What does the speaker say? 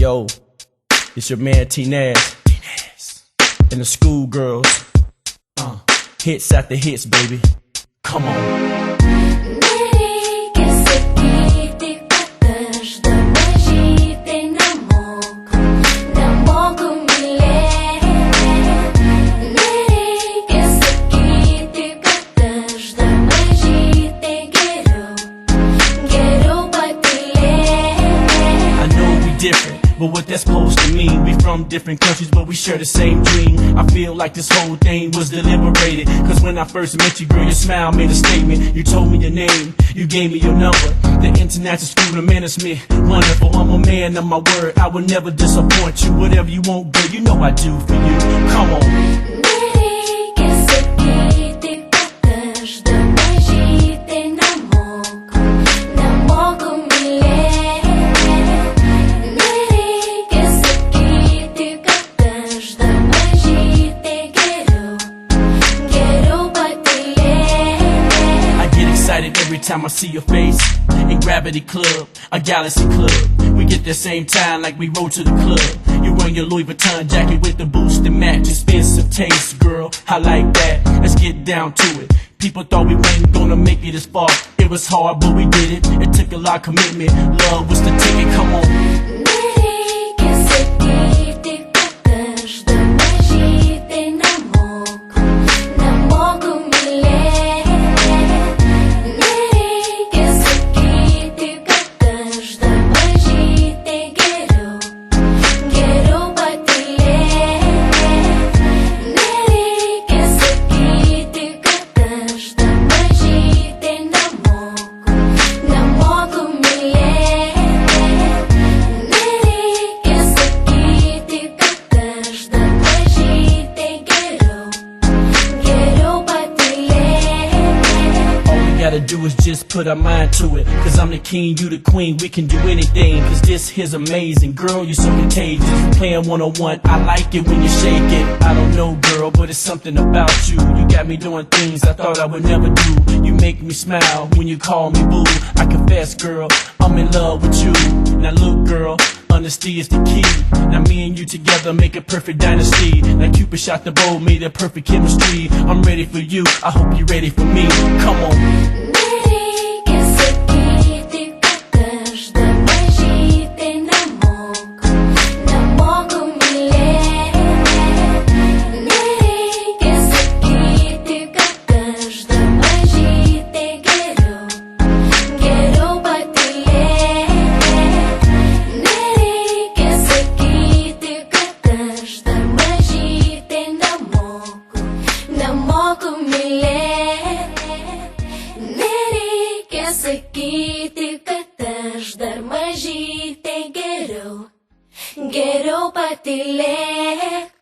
Yo, it's your man T-Naz and the schoolgirls. Hits after hits, baby. Come on. But what that's supposed to mean? We from different countries, but we share the same dream. I feel like this whole thing was deliberated, cause when I first met you, girl, your smile made a statement. You told me your name, you gave me your number. The international school of management, wonderful. I'm a man of my word, I will never disappoint you. Whatever you want, girl, you know I do for you. Come on. Every time I see your face in Gravity Club, a Galaxy Club, we get the same time like we rode to the club. You wearing your Louis Vuitton jacket with the boots that match, expensive taste, girl, I like that. Let's get down to it. People thought we weren't gonna make it this far. It was hard, but we did it. It took a lot of commitment. Love was the ticket. Come on. Gotta do is just put our mind to it, cause I'm the king, you the queen, we can do anything, cause this here's amazing. Girl, you're so contagious, playing one-on-one, I like it when you shake it. I don't know, girl, but it's something about you. You got me doing things I thought I would never do. You make me smile when you call me boo. I confess, girl, I'm in love with you. Now look, girl, honesty is the key. Now me and you together make a perfect dynasty. Now Cupid shot the bow, made a perfect chemistry. I'm ready for you, I hope you're ready for me. Come on. Sakyti, kad aš dar mažytė geriau patylėk.